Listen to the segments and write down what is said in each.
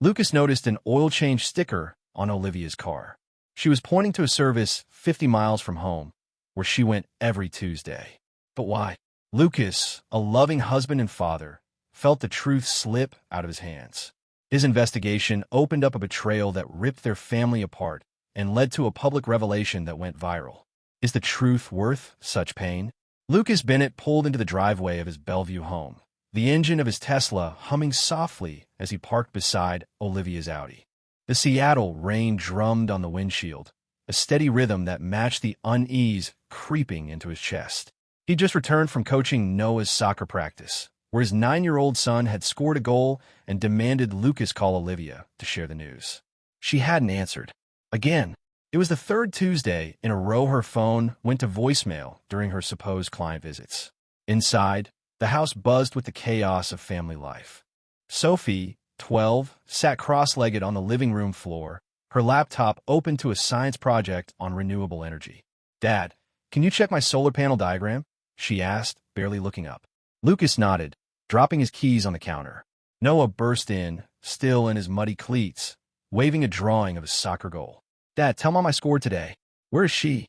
Lucas noticed an oil change sticker on Olivia's car. She was pointing to a service 50 miles from home, where she went every Tuesday. But why? Lucas, a loving husband and father, felt the truth slip out of his hands. His investigation opened up a betrayal that ripped their family apart and led to a public revelation that went viral. Is the truth worth such pain? Lucas Bennett pulled into the driveway of his Bellevue home, the engine of his Tesla humming softly as he parked beside Olivia's Audi. The Seattle rain drummed on the windshield, a steady rhythm that matched the unease creeping into his chest. He just returned from coaching Noah's soccer practice, where his 9-year-old son had scored a goal and demanded Lucas call Olivia to share the news. She hadn't answered. Again, it was the third Tuesday in a row her phone went to voicemail during her supposed client visits. Inside, the house buzzed with the chaos of family life. Sophie, 12, sat cross-legged on the living room floor, her laptop open to a science project on renewable energy. "Dad, can you check my solar panel diagram?" she asked, barely looking up. Lucas nodded, dropping his keys on the counter. Noah burst in, still in his muddy cleats, waving a drawing of his soccer goal. "Dad, tell Mom I scored today." "Where is she?"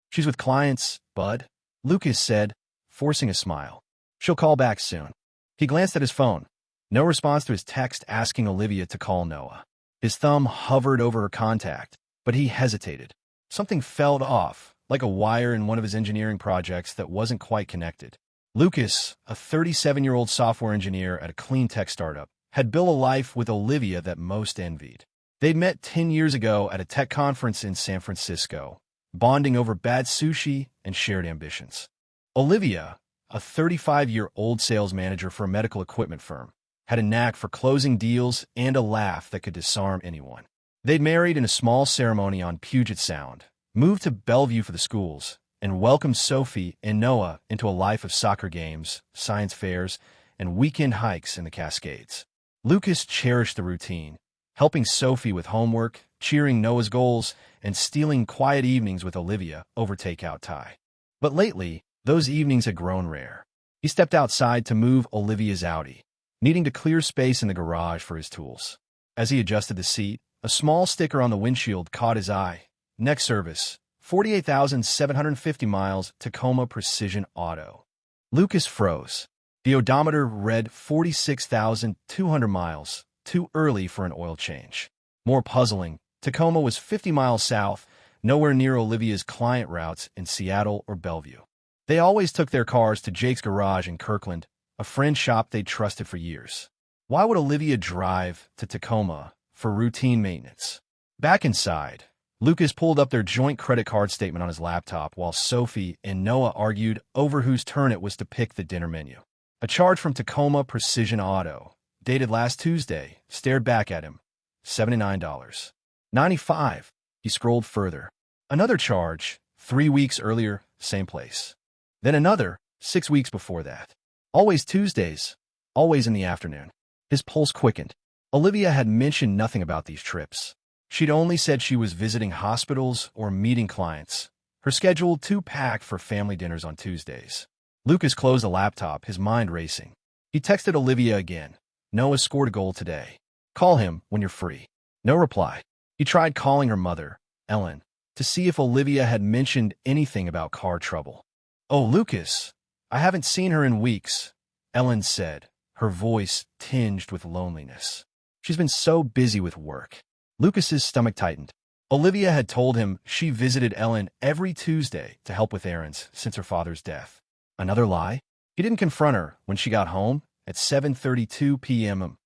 "She's with clients, bud," Lucas said, forcing a smile. "She'll call back soon." He glanced at his phone. No response to his text asking Olivia to call Noah. His thumb hovered over her contact, but he hesitated. Something felt off, like a wire in one of his engineering projects that wasn't quite connected. Lucas, a 37-year-old software engineer at a clean tech startup, had built a life with Olivia that most envied. They'd met 10 years ago at a tech conference in San Francisco, bonding over bad sushi and shared ambitions. Olivia, a 35-year-old sales manager for a medical equipment firm, had a knack for closing deals and a laugh that could disarm anyone. They'd married in a small ceremony on Puget Sound, moved to Bellevue for the schools, and welcomed Sophie and Noah into a life of soccer games, science fairs, and weekend hikes in the Cascades. Lucas cherished the routine, helping Sophie with homework, cheering Noah's goals, and stealing quiet evenings with Olivia over takeout Thai. But lately, those evenings had grown rare. He stepped outside to move Olivia's Audi, needing to clear space in the garage for his tools. As he adjusted the seat, a small sticker on the windshield caught his eye. Next service, 48,750 miles, Tacoma Precision Auto. Lucas froze. The odometer read 46,200 miles, too early for an oil change. More puzzling, Tacoma was 50 miles south, nowhere near Olivia's client routes in Seattle or Bellevue. They always took their cars to Jake's garage in Kirkland, a friend shop they'd trusted for years. Why would Olivia drive to Tacoma for routine maintenance? Back inside, Lucas pulled up their joint credit card statement on his laptop while Sophie and Noah argued over whose turn it was to pick the dinner menu. A charge from Tacoma Precision Auto, dated last Tuesday, stared back at him. $79.95. He scrolled further. Another charge, 3 weeks earlier, same place. Then another, 6 weeks before that. Always Tuesdays, always in the afternoon. His pulse quickened. Olivia had mentioned nothing about these trips. She'd only said she was visiting hospitals or meeting clients, her schedule too packed for family dinners on Tuesdays. Lucas closed the laptop, his mind racing. He texted Olivia again. "Noah scored a goal today. Call him when you're free." No reply. He tried calling her mother, Ellen, to see if Olivia had mentioned anything about car trouble. "Oh, Lucas, I haven't seen her in weeks," Ellen said, her voice tinged with loneliness. "She's been so busy with work." Lucas's stomach tightened. Olivia had told him she visited Ellen every Tuesday to help with errands since her father's death. Another lie? He didn't confront her when she got home at 7:32 p.m.,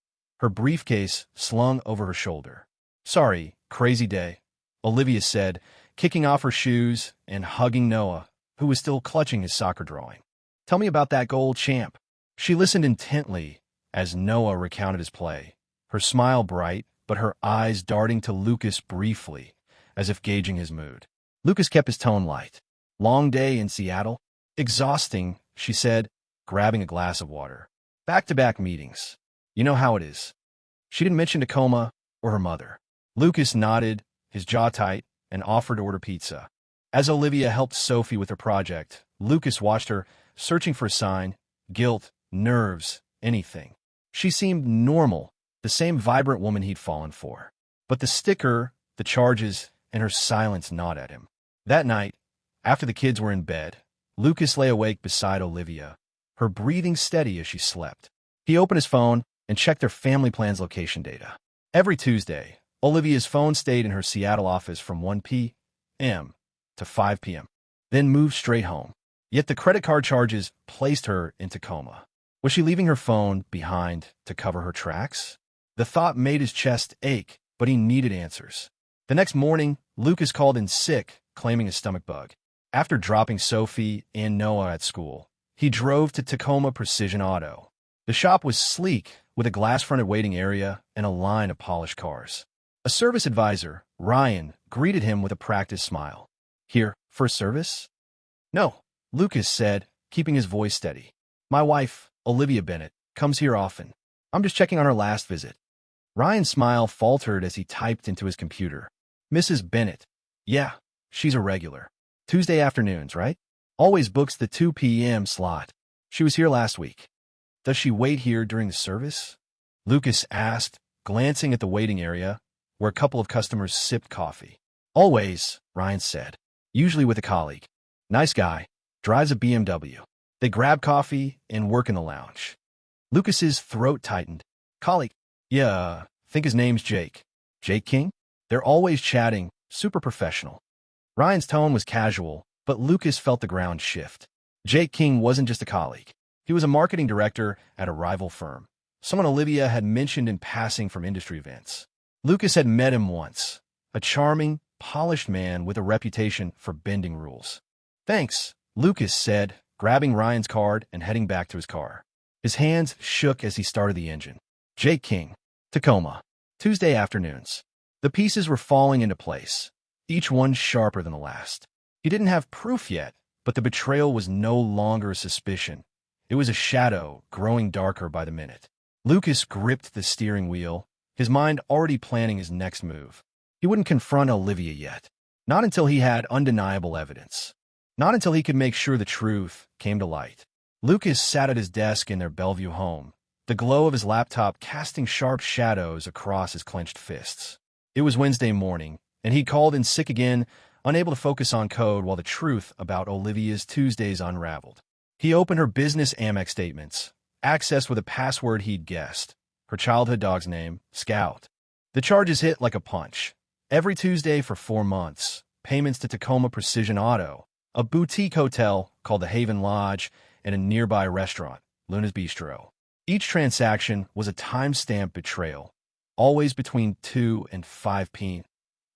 her briefcase slung over her shoulder. "Sorry, crazy day," Olivia said, kicking off her shoes and hugging Noah, who was still clutching his soccer drawing. "Tell me about that goal, champ." She listened intently as Noah recounted his play, her smile bright, but her eyes darting to Lucas briefly, as if gauging his mood. Lucas kept his tone light. "Long day in Seattle? Exhausting," she said, grabbing a glass of water. "Back-to-back meetings. You know how it is." She didn't mention Tacoma or her mother. Lucas nodded, his jaw tight, and offered to order pizza. As Olivia helped Sophie with her project, Lucas watched her, searching for a sign, guilt, nerves, anything. She seemed normal, the same vibrant woman he'd fallen for. But the sticker, the charges, and her silence gnawed at him. That night, after the kids were in bed, Lucas lay awake beside Olivia, her breathing steady as she slept. He opened his phone and checked their family plan's location data. Every Tuesday, Olivia's phone stayed in her Seattle office from 1 p.m. to 5 p.m., then moved straight home. Yet the credit card charges placed her in Tacoma. Was she leaving her phone behind to cover her tracks? The thought made his chest ache, but he needed answers. The next morning, Lucas called in sick, claiming a stomach bug. After dropping Sophie and Noah at school, he drove to Tacoma Precision Auto. The shop was sleek, with a glass-fronted waiting area and a line of polished cars. A service advisor, Ryan, greeted him with a practiced smile. "Here, for service?" "No," Lucas said, keeping his voice steady. "My wife, Olivia Bennett, comes here often. I'm just checking on her last visit." Ryan's smile faltered as he typed into his computer. "Mrs. Bennett. Yeah, she's a regular. Tuesday afternoons, right? Always books the 2 p.m. slot. She was here last week." "Does she wait here during the service?" Lucas asked, glancing at the waiting area, where a couple of customers sipped coffee. "Always," Ryan said, "usually with a colleague. Nice guy, drives a BMW. They grab coffee and work in the lounge." Lucas's throat tightened. "Colleague? Yeah, think his name's Jake. Jake King? They're always chatting, super professional." Ryan's tone was casual, but Lucas felt the ground shift. Jake King wasn't just a colleague. He was a marketing director at a rival firm, someone Olivia had mentioned in passing from industry events. Lucas had met him once, a charming, polished man with a reputation for bending rules. "Thanks," Lucas said, grabbing Ryan's card and heading back to his car. His hands shook as he started the engine. Jake King, Tacoma, Tuesday afternoons. The pieces were falling into place, each one sharper than the last. He didn't have proof yet, but the betrayal was no longer a suspicion. It was a shadow, growing darker by the minute. Lucas gripped the steering wheel, his mind already planning his next move. He wouldn't confront Olivia yet. Not until he had undeniable evidence. Not until he could make sure the truth came to light. Lucas sat at his desk in their Bellevue home, the glow of his laptop casting sharp shadows across his clenched fists. It was Wednesday morning, and he called in sick again, unable to focus on code while the truth about Olivia's Tuesdays unraveled. He opened her business Amex statements, accessed with a password he'd guessed, her childhood dog's name, Scout. The charges hit like a punch. Every Tuesday for 4 months, payments to Tacoma Precision Auto, a boutique hotel called the Haven Lodge, and a nearby restaurant, Luna's Bistro. Each transaction was a time-stamped betrayal, always between 2 and 5 p.m.,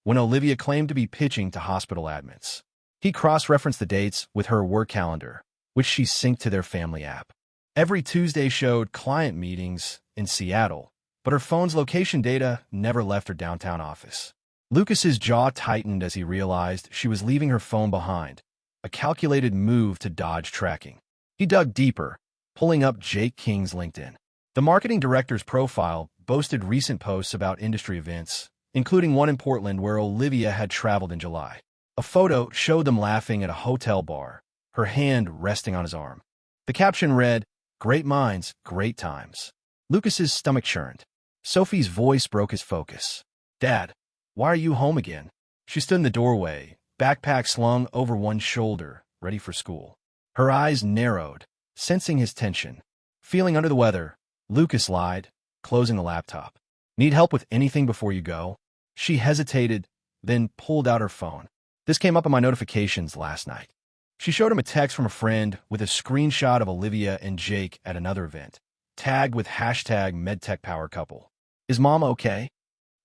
when Olivia claimed to be pitching to hospital admits. He cross-referenced the dates with her work calendar, which she synced to their family app. Every Tuesday showed client meetings in Seattle, but her phone's location data never left her downtown office. Lucas's jaw tightened as he realized she was leaving her phone behind, a calculated move to dodge tracking. He dug deeper, pulling up Jake King's LinkedIn. The marketing director's profile boasted recent posts about industry events, including one in Portland where Olivia had traveled in July. A photo showed them laughing at a hotel bar, her hand resting on his arm. The caption read, "Great minds, great times." Lucas's stomach churned. Sophie's voice broke his focus. "Dad, why are you home again?" She stood in the doorway, backpack slung over one shoulder, ready for school. Her eyes narrowed, sensing his tension. Feeling under the weather, Lucas lied, closing the laptop. "Need help with anything before you go?" She hesitated, then pulled out her phone. "This came up on my notifications last night." She showed him a text from a friend with a screenshot of Olivia and Jake at another event, tagged with hashtag #MedTechPowerCouple. "Is Mom okay?"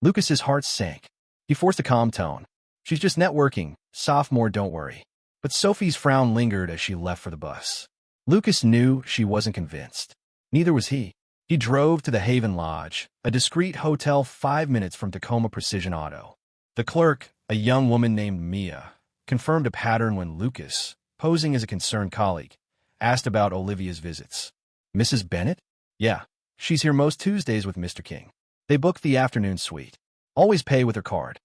Lucas's heart sank. He forced a calm tone. "She's just networking. Sophomore, don't worry." But Sophie's frown lingered as she left for the bus. Lucas knew she wasn't convinced. Neither was he. He drove to the Haven Lodge, a discreet hotel 5 minutes from Tacoma Precision Auto. The clerk, a young woman named Mia, confirmed a pattern when Lucas, posing as a concerned colleague, asked about Olivia's visits. "Mrs. Bennett?" "Yeah, she's here most Tuesdays with Mr. King. They book the afternoon suite. Always pay with her card."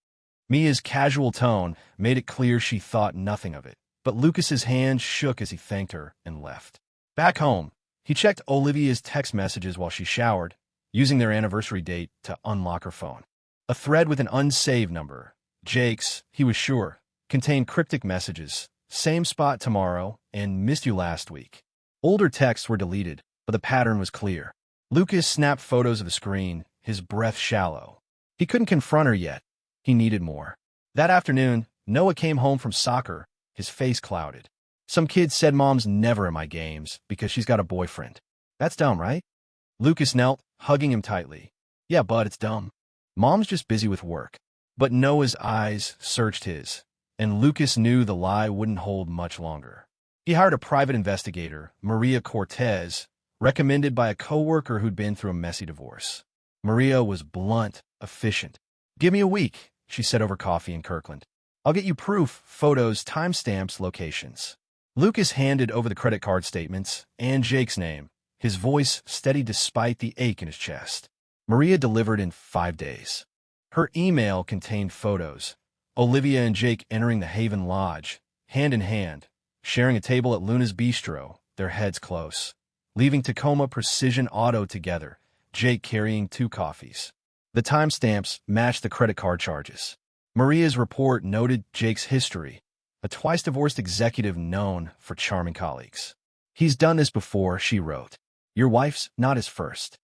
Mia's casual tone made it clear she thought nothing of it, but Lucas's hand shook as he thanked her and left. Back home, he checked Olivia's text messages while she showered, using their anniversary date to unlock her phone. A thread with an unsaved number, Jake's, he was sure, contained cryptic messages, "Same spot tomorrow," and "Missed you last week." Older texts were deleted, but the pattern was clear. Lucas snapped photos of the screen, his breath shallow. He couldn't confront her yet. He needed more. That afternoon, Noah came home from soccer, his face clouded. "Some kid said mom's never at my games because she's got a boyfriend. That's dumb, right?" Lucas knelt, hugging him tightly. "Yeah, bud, it's dumb. Mom's just busy with work." But Noah's eyes searched his, and Lucas knew the lie wouldn't hold much longer. He hired a private investigator, Maria Cortez, recommended by a coworker who'd been through a messy divorce. Maria was blunt, efficient. "Give me a week," she said over coffee in Kirkland. "I'll get you proof, photos, timestamps, locations." Lucas handed over the credit card statements and Jake's name, his voice steady despite the ache in his chest. Maria delivered in 5 days. Her email contained photos. Olivia and Jake entering the Haven Lodge, hand in hand, sharing a table at Luna's Bistro, their heads close. Leaving Tacoma Precision Auto together, Jake carrying 2 coffees. The timestamps matched the credit card charges. Maria's report noted Jake's history, a twice-divorced executive known for charming colleagues. "He's done this before," she wrote. "Your wife's not his first."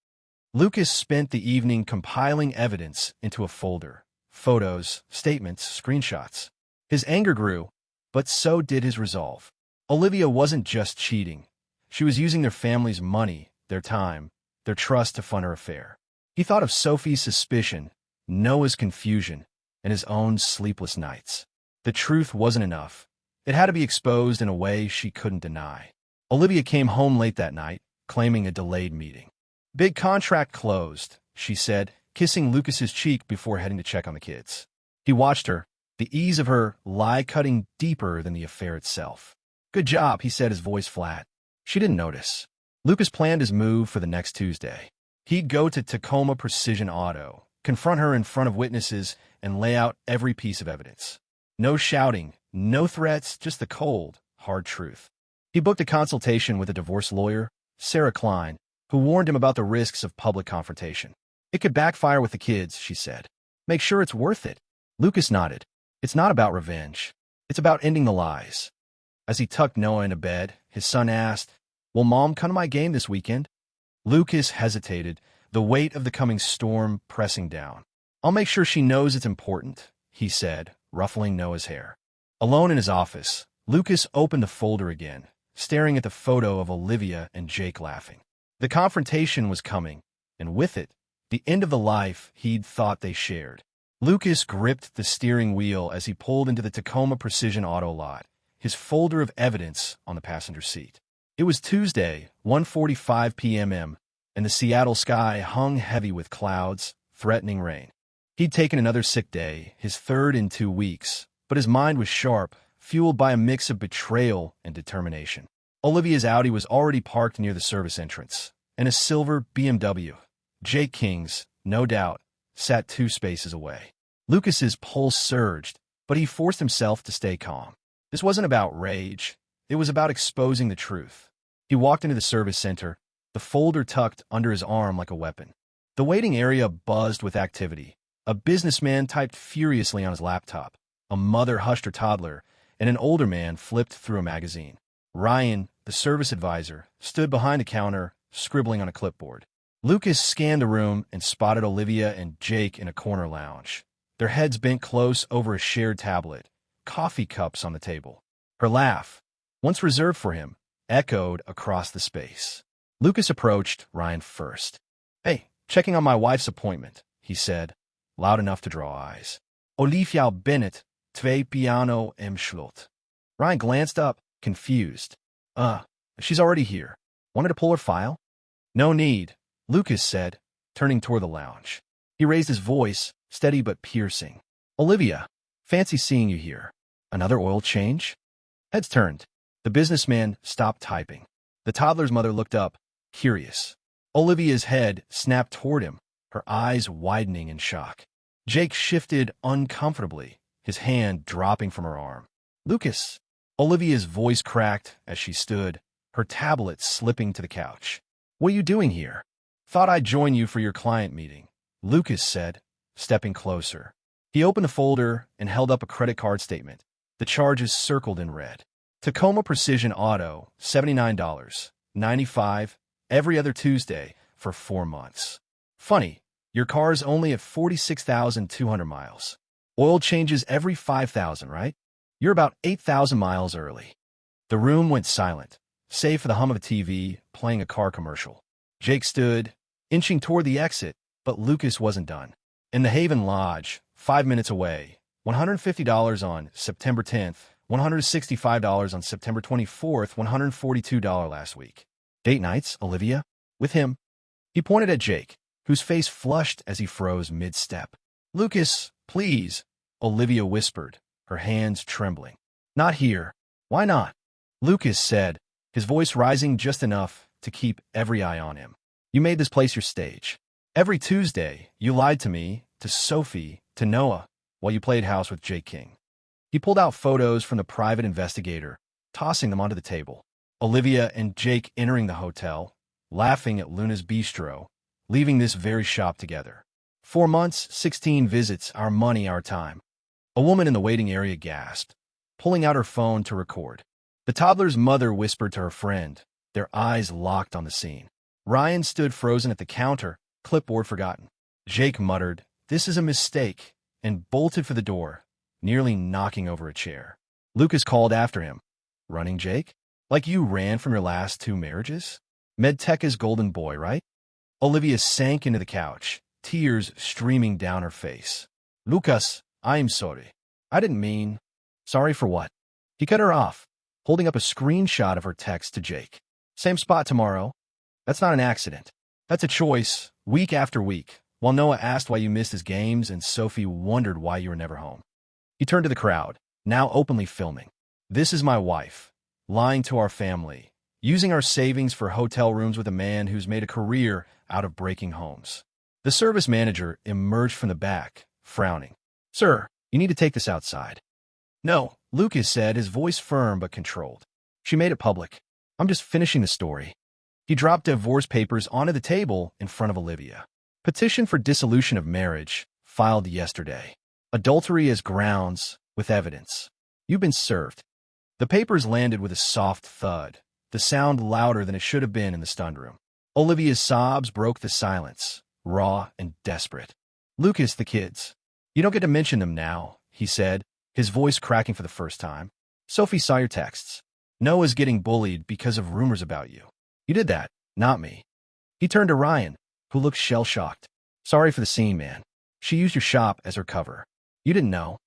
Lucas spent the evening compiling evidence into a folder. Photos, statements, screenshots. His anger grew, but so did his resolve. Olivia wasn't just cheating. She was using their family's money, their time, their trust to fund her affair. He thought of Sophie's suspicion, Noah's confusion, and his own sleepless nights. The truth wasn't enough. It had to be exposed in a way she couldn't deny. Olivia came home late that night, claiming a delayed meeting. "Big contract closed," she said, kissing Lucas's cheek before heading to check on the kids. He watched her, the ease of her lie cutting deeper than the affair itself. "Good job," he said, his voice flat. She didn't notice. Lucas planned his move for the next Tuesday. He'd go to Tacoma Precision Auto, confront her in front of witnesses, and lay out every piece of evidence. No shouting, no threats, just the cold, hard truth. He booked a consultation with a divorce lawyer, Sarah Klein, who warned him about the risks of public confrontation. "It could backfire with the kids," she said. "Make sure it's worth it." Lucas nodded. "It's not about revenge. It's about ending the lies." As he tucked Noah into bed, his son asked, "Will Mom come to my game this weekend?" Lucas hesitated, the weight of the coming storm pressing down. "I'll make sure she knows it's important," he said, ruffling Noah's hair. Alone in his office, Lucas opened the folder again, staring at the photo of Olivia and Jake laughing. The confrontation was coming, and with it, the end of the life he'd thought they shared. Lucas gripped the steering wheel as he pulled into the Tacoma Precision Auto lot, his folder of evidence on the passenger seat. It was Tuesday, 1:45 p.m., and the Seattle sky hung heavy with clouds, threatening rain. He'd taken another sick day, his 3rd in 2 weeks, but his mind was sharp, fueled by a mix of betrayal and determination. Olivia's Audi was already parked near the service entrance, and a silver BMW, Jake King's, no doubt, sat 2 spaces away. Lucas's pulse surged, but he forced himself to stay calm. This wasn't about rage. It was about exposing the truth. He walked into the service center, the folder tucked under his arm like a weapon. The waiting area buzzed with activity. A businessman typed furiously on his laptop. A mother hushed her toddler, and an older man flipped through a magazine. Ryan, the service advisor, stood behind the counter, scribbling on a clipboard. Lucas scanned the room and spotted Olivia and Jake in a corner lounge, their heads bent close over a shared tablet, coffee cups on the table. Her laugh, once reserved for him, echoed across the space. Lucas approached Ryan first. "Hey, checking on my wife's appointment," he said, loud enough to draw eyes. "Olivia Bennett, 2 piano im Schlot." Ryan glanced up, confused. She's already here. Wanted to pull her file?" "No need," Lucas said, turning toward the lounge. He raised his voice, steady but piercing. "Olivia, fancy seeing you here. Another oil change?" Heads turned. The businessman stopped typing. The toddler's mother looked up, curious. Olivia's head snapped toward him, her eyes widening in shock. Jake shifted uncomfortably, his hand dropping from her arm. "Lucas!" Olivia's voice cracked as she stood, her tablet slipping to the couch. "What are you doing here?" Thought I'd join you for your client meeting, Lucas said, stepping closer. He opened the folder and held up a credit card statement. The charges circled in red. Tacoma Precision Auto, $79.95, every other Tuesday for 4 months. Funny, your car's only at 46,200 miles. Oil changes every 5,000, right? You're about 8,000 miles early. The room went silent, save for the hum of a TV playing a car commercial. Jake stood, inching toward the exit, but Lucas wasn't done. In the Haven Lodge, 5 minutes away, $150 on September 10th, $165 on September 24th, $142 last week. Date nights, Olivia? With him. He pointed at Jake, whose face flushed as he froze mid-step. Lucas, please, Olivia whispered, her hands trembling. Not here. Why not? Lucas said, his voice rising just enough to keep every eye on him. You made this place your stage. Every Tuesday, you lied to me, to Sophie, to Noah, while you played house with Jake King. He pulled out photos from the private investigator, tossing them onto the table. Olivia and Jake entering the hotel, laughing at Luna's bistro, leaving this very shop together. 4 months, 16 visits, our money, our time. A woman in the waiting area gasped, pulling out her phone to record. The toddler's mother whispered to her friend, their eyes locked on the scene. Ryan stood frozen at the counter, clipboard forgotten. Jake muttered, "This is a mistake," and bolted for the door, nearly knocking over a chair. Lucas called after him. Running, Jake? Like you ran from your last 2 marriages? Medteca's golden boy, right? Olivia sank into the couch, tears streaming down her face. Lucas, I'm sorry. I didn't mean... Sorry for what? He cut her off, holding up a screenshot of her text to Jake. Same spot tomorrow. That's not an accident. That's a choice, week after week, while Noah asked why you missed his games and Sophie wondered why you were never home. He turned to the crowd, now openly filming. This is my wife, lying to our family, using our savings for hotel rooms with a man who's made a career out of breaking homes. The service manager emerged from the back, frowning. Sir, you need to take this outside. No, Lucas said, his voice firm but controlled. She made it public. I'm just finishing the story. He dropped divorce papers onto the table in front of Olivia. Petition for dissolution of marriage, filed yesterday. Adultery as grounds, with evidence. You've been served. The papers landed with a soft thud, the sound louder than it should have been in the stunned room. Olivia's sobs broke the silence, raw and desperate. Lucas, the kids. You don't get to mention them now, he said, his voice cracking for the first time. Sophie saw your texts. Noah's getting bullied because of rumors about you. You did that, not me. He turned to Ryan, who looked shell-shocked. Sorry for the scene, man. She used your shop as her cover. You didn't know.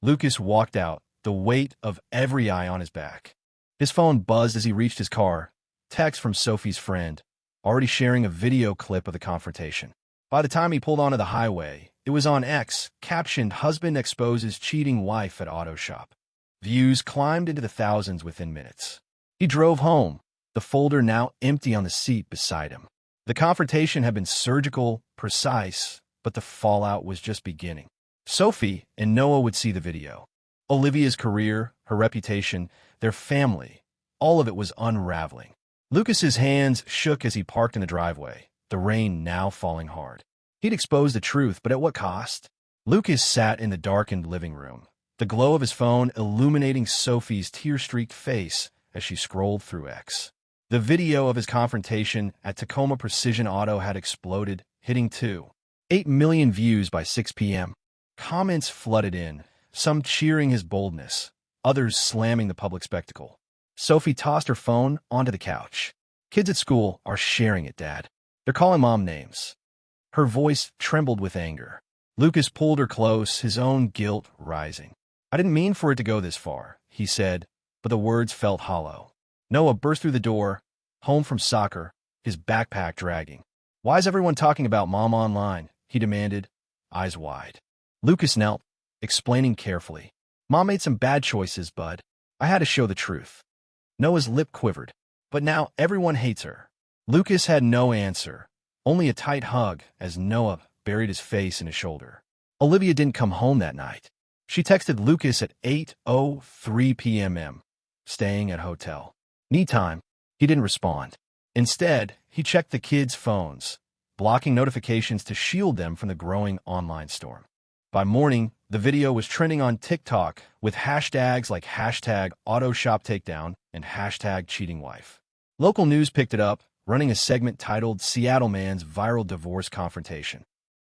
Lucas walked out, the weight of every eye on his back. His phone buzzed as he reached his car. Text from Sophie's friend, already sharing a video clip of the confrontation. By the time he pulled onto the highway, it was on X, captioned, "Husband exposes cheating wife at auto shop." Views climbed into the thousands within minutes. He drove home, the folder now empty on the seat beside him. The confrontation had been surgical, precise, but the fallout was just beginning. Sophie and Noah would see the video. Olivia's career, her reputation, their family, all of it was unraveling. Lucas's hands shook as he parked in the driveway, the rain now falling hard. He'd exposed the truth, but at what cost? Lucas sat in the darkened living room, the glow of his phone illuminating Sophie's tear-streaked face as she scrolled through X. The video of his confrontation at Tacoma Precision Auto had exploded, hitting 2.8 million views by 6 p.m. Comments flooded in, some cheering his boldness, others slamming the public spectacle. Sophie tossed her phone onto the couch. Kids at school are sharing it, Dad. They're calling Mom names. Her voice trembled with anger. Lucas pulled her close, his own guilt rising. I didn't mean for it to go this far, he said, but the words felt hollow. Noah burst through the door, home from soccer, his backpack dragging. Why is everyone talking about Mom online? He demanded, eyes wide. Lucas knelt, explaining carefully. Mom made some bad choices, bud. I had to show the truth. Noah's lip quivered. But now everyone hates her. Lucas had no answer, only a tight hug as Noah buried his face in his shoulder. Olivia didn't come home that night. She texted Lucas at 8:03 p.m. Staying at hotel. Need time. He didn't respond. Instead, he checked the kids' phones, blocking notifications to shield them from the growing online storm. By morning, the video was trending on TikTok with hashtags like hashtag #AutoShopTakedown and hashtag cheatingwife. Local news picked it up, running a segment titled Seattle Man's Viral Divorce Confrontation.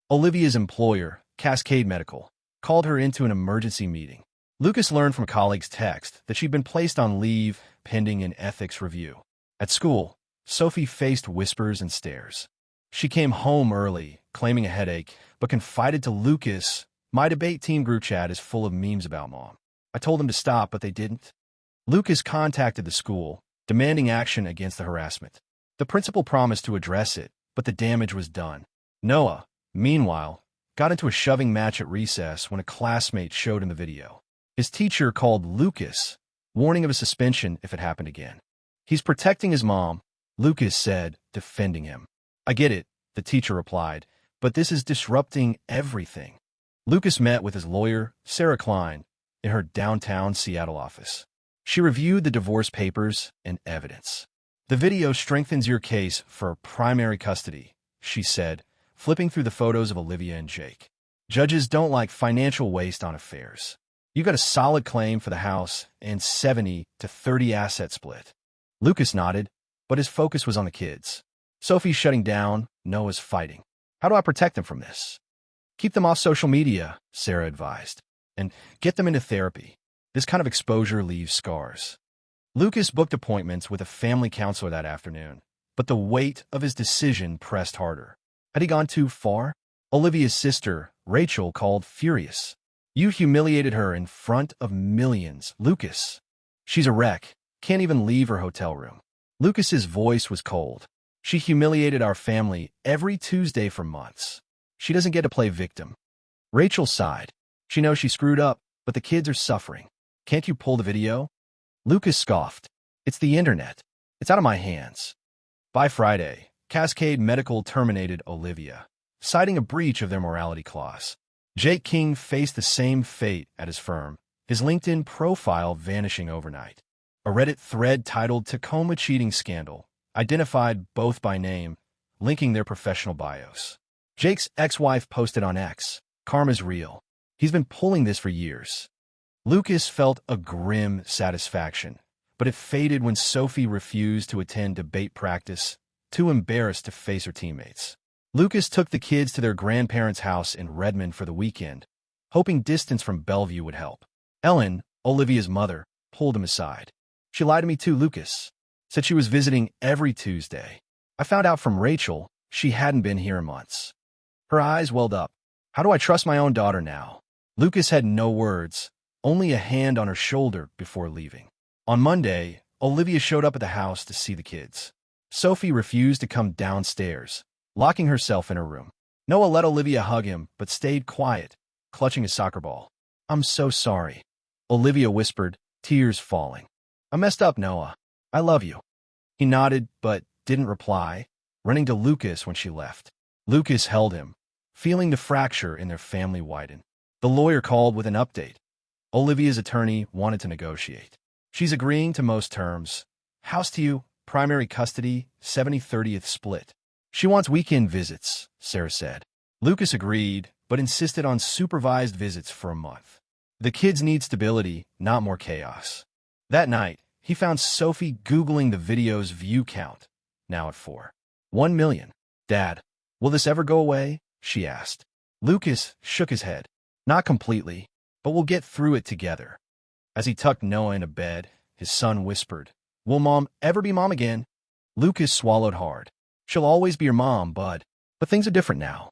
Olivia's employer, Cascade Medical, called her into an emergency meeting. Lucas learned from a colleague's text that she'd been placed on leave pending an ethics review. At school, Sophie faced whispers and stares. She came home early, claiming a headache, but confided to Lucas, "My debate team group chat is full of memes about mom. I told them to stop, but they didn't." Lucas contacted the school, demanding action against the harassment. The principal promised to address it, but the damage was done. Noah, meanwhile, got into a shoving match at recess when a classmate showed him the video. His teacher called Lucas, warning of a suspension if it happened again. "He's protecting his mom," Lucas said, defending him. "I get it," the teacher replied, "but this is disrupting everything." Lucas met with his lawyer, Sarah Klein, in her downtown Seattle office. She reviewed the divorce papers and evidence. "The video strengthens your case for primary custody," she said, flipping through the photos of Olivia and Jake. "Judges don't like financial waste on affairs. You got a solid claim for the house and 70-30 asset split." Lucas nodded, but his focus was on the kids. "Sophie's shutting down, Noah's fighting. How do I protect them from this?" "Keep them off social media," Sarah advised, "and get them into therapy. This kind of exposure leaves scars." Lucas booked appointments with a family counselor that afternoon, but the weight of his decision pressed harder. Had he gone too far? Olivia's sister, Rachel, called furious. "You humiliated her in front of millions, Lucas. She's a wreck, can't even leave her hotel room." Lucas's voice was cold. "She humiliated our family every Tuesday for months. She doesn't get to play victim." Rachel sighed. "She knows she screwed up, but the kids are suffering. Can't you pull the video?" Lucas scoffed. "It's the internet. It's out of my hands." By Friday, Cascade Medical terminated Olivia, citing a breach of their morality clause. Jake King faced the same fate at his firm, his LinkedIn profile vanishing overnight. A Reddit thread titled Tacoma Cheating Scandal identified both by name, linking their professional bios. Jake's ex-wife posted on X, "Karma's real. He's been pulling this for years." Lucas felt a grim satisfaction, but it faded when Sophie refused to attend debate practice, too embarrassed to face her teammates. Lucas took the kids to their grandparents' house in Redmond for the weekend, hoping distance from Bellevue would help. Ellen, Olivia's mother, pulled him aside. "She lied to me too, Lucas. Said she was visiting every Tuesday. I found out from Rachel she hadn't been here in months." Her eyes welled up. "How do I trust my own daughter now?" Lucas had no words, only a hand on her shoulder before leaving. On Monday, Olivia showed up at the house to see the kids. Sophie refused to come downstairs, locking herself in her room. Noah let Olivia hug him, but stayed quiet, clutching his soccer ball. "I'm so sorry," Olivia whispered, tears falling. "I messed up, Noah. I love you." He nodded, but didn't reply, running to Lucas when she left. Lucas held him, feeling the fracture in their family widen. The lawyer called with an update. Olivia's attorney wanted to negotiate. She's agreeing to most terms. House to you, primary custody, 70-30th split. She wants weekend visits, Sarah said. Lucas agreed, but insisted on supervised visits for a month. The kids need stability, not more chaos. That night, he found Sophie Googling the video's view count, now at 4.1 million. "Dad, will this ever go away?" she asked. Lucas shook his head. "Not completely, but we'll get through it together." As he tucked Noah into bed, his son whispered, "Will Mom ever be Mom again?" Lucas swallowed hard. "She'll always be your mom, bud. But things are different now."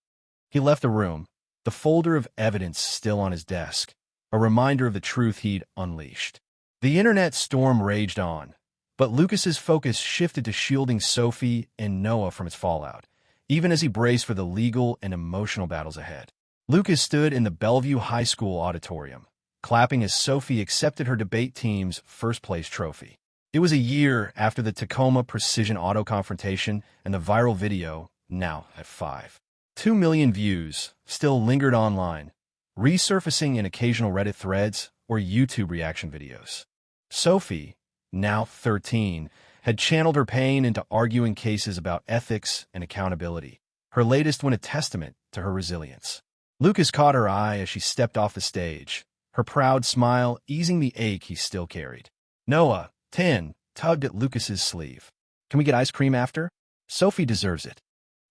He left the room, the folder of evidence still on his desk, a reminder of the truth he'd unleashed. The internet storm raged on, but Lucas's focus shifted to shielding Sophie and Noah from its fallout, even as he braced for the legal and emotional battles ahead. Lucas stood in the Bellevue High School auditorium, clapping as Sophie accepted her debate team's first-place trophy. It was a year after the Tacoma Precision Auto confrontation, and the viral video, now at 5.2 million views, still lingered online, resurfacing in occasional Reddit threads or YouTube reaction videos. Sophie, now 13, had channeled her pain into arguing cases about ethics and accountability. Her latest one a testament to her resilience. Lucas caught her eye as she stepped off the stage, her proud smile easing the ache he still carried. Noah, 10, tugged at Lucas's sleeve. Can we get ice cream after? Sophie deserves it.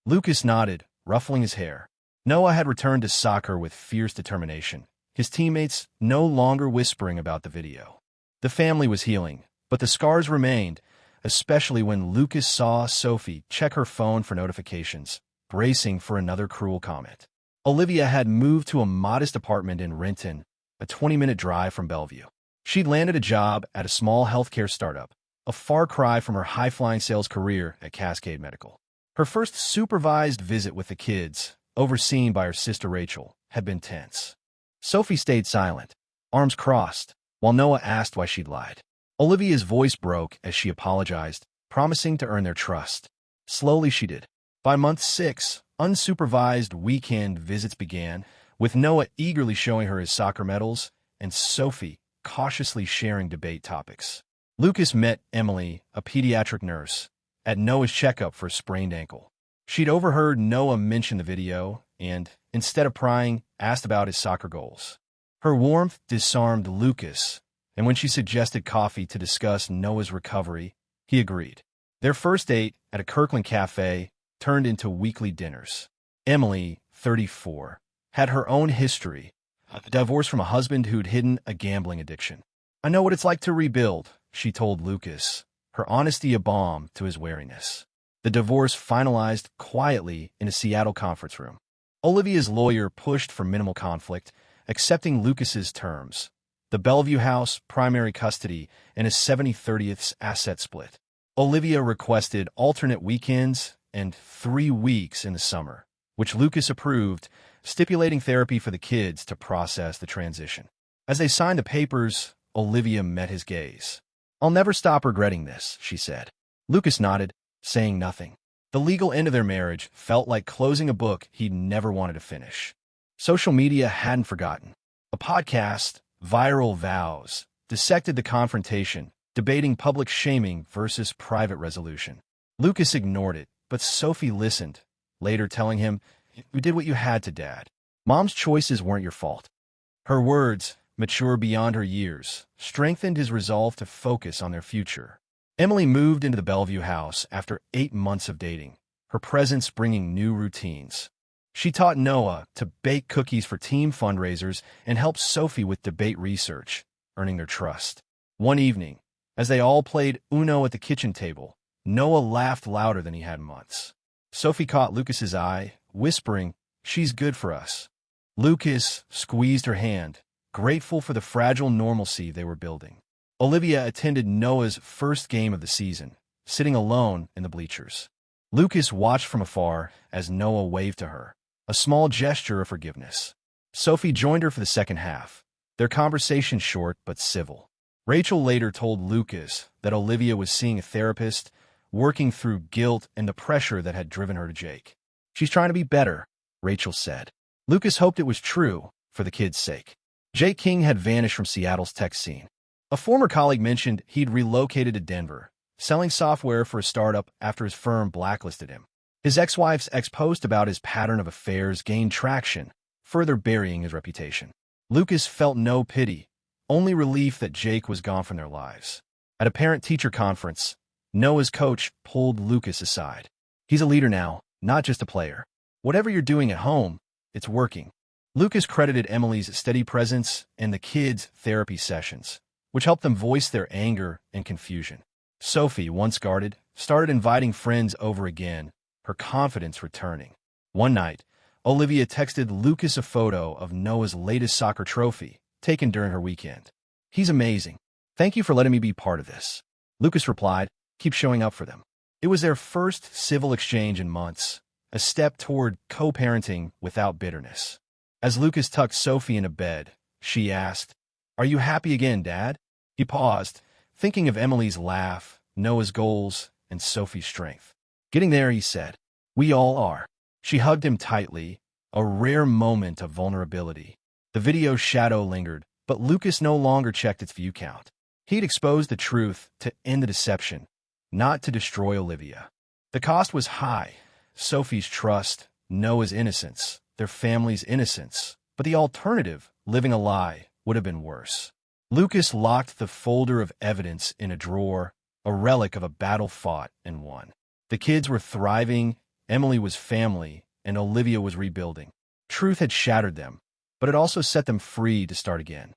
Lucas nodded, ruffling his hair. Noah had returned to soccer with fierce determination, his teammates no longer whispering about the video. The family was healing, but the scars remained, especially when Lucas saw Sophie check her phone for notifications, bracing for another cruel comment. Olivia had moved to a modest apartment in Renton, a 20-minute drive from Bellevue. She'd landed a job at a small healthcare startup, a far cry from her high-flying sales career at Cascade Medical. Her first supervised visit with the kids, overseen by her sister Rachel, had been tense. Sophie stayed silent, arms crossed, while Noah asked why she'd lied. Olivia's voice broke as she apologized, promising to earn their trust. Slowly she did. By month 6, unsupervised weekend visits began, with Noah eagerly showing her his soccer medals and Sophie cautiously sharing debate topics. Lucas met Emily, a pediatric nurse, at Noah's checkup for a sprained ankle. She'd overheard Noah mention the video and, instead of prying, asked about his soccer goals. Her warmth disarmed Lucas, and when she suggested coffee to discuss Noah's recovery, he agreed. Their first date at a Kirkland cafe turned into weekly dinners. Emily, 34, had her own history, a divorce from a husband who'd hidden a gambling addiction. I know what it's like to rebuild, she told Lucas, her honesty a balm to his wariness. The divorce finalized quietly in a Seattle conference room. Olivia's lawyer pushed for minimal conflict, accepting Lucas's terms: the Bellevue house, primary custody, and a 70/30 asset split. Olivia requested alternate weekends and 3 weeks in the summer, which Lucas approved, stipulating therapy for the kids to process the transition. As they signed the papers, Olivia met his gaze. I'll never stop regretting this, she said. Lucas nodded, saying nothing. The legal end of their marriage felt like closing a book he'd never wanted to finish. Social media hadn't forgotten. A podcast, Viral Vows, dissected the confrontation, debating public shaming versus private resolution. Lucas ignored it, but Sophie listened, later telling him, "You did what you had to, Dad. Mom's choices weren't your fault." Her words, mature beyond her years, strengthened his resolve to focus on their future. Emily moved into the Bellevue house after 8 months of dating, her presence bringing new routines. She taught Noah to bake cookies for team fundraisers and helped Sophie with debate research, earning their trust. One evening, as they all played Uno at the kitchen table, Noah laughed louder than he had in months. Sophie caught Lucas's eye, whispering, "She's good for us." Lucas squeezed her hand, grateful for the fragile normalcy they were building. Olivia attended Noah's first game of the season, sitting alone in the bleachers. Lucas watched from afar as Noah waved to her, a small gesture of forgiveness. Sophie joined her for the second half, their conversation short but civil. Rachel later told Lucas that Olivia was seeing a therapist, working through guilt and the pressure that had driven her to Jake. "She's trying to be better," Rachel said. Lucas hoped it was true, for the kids' sake. Jake King had vanished from Seattle's tech scene. A former colleague mentioned he'd relocated to Denver, selling software for a startup after his firm blacklisted him. His ex-wife's ex-post about his pattern of affairs gained traction, further burying his reputation. Lucas felt no pity, only relief that Jake was gone from their lives. At a parent-teacher conference, Noah's coach pulled Lucas aside. "He's a leader now, not just a player. Whatever you're doing at home, it's working." Lucas credited Emily's steady presence and the kids' therapy sessions, which helped them voice their anger and confusion. Sophie, once guarded, started inviting friends over again, her confidence returning. One night, Olivia texted Lucas a photo of Noah's latest soccer trophy, taken during her weekend. "He's amazing. Thank you for letting me be part of this." Lucas replied, "Keep showing up for them." It was their first civil exchange in months, a step toward co-parenting without bitterness. As Lucas tucked Sophie into bed, she asked, "Are you happy again, Dad?" He paused, thinking of Emily's laugh, Noah's goals, and Sophie's strength. "Getting there," he said. "We all are." She hugged him tightly, a rare moment of vulnerability. The video's shadow lingered, but Lucas no longer checked its view count. He'd exposed the truth to end the deception, not to destroy Olivia. The cost was high: Sophie's trust, Noah's innocence, their family's innocence, but the alternative, living a lie, would have been worse. Lucas locked the folder of evidence in a drawer, a relic of a battle fought and won. The kids were thriving, Emily was family, and Olivia was rebuilding. Truth had shattered them, but it also set them free to start again.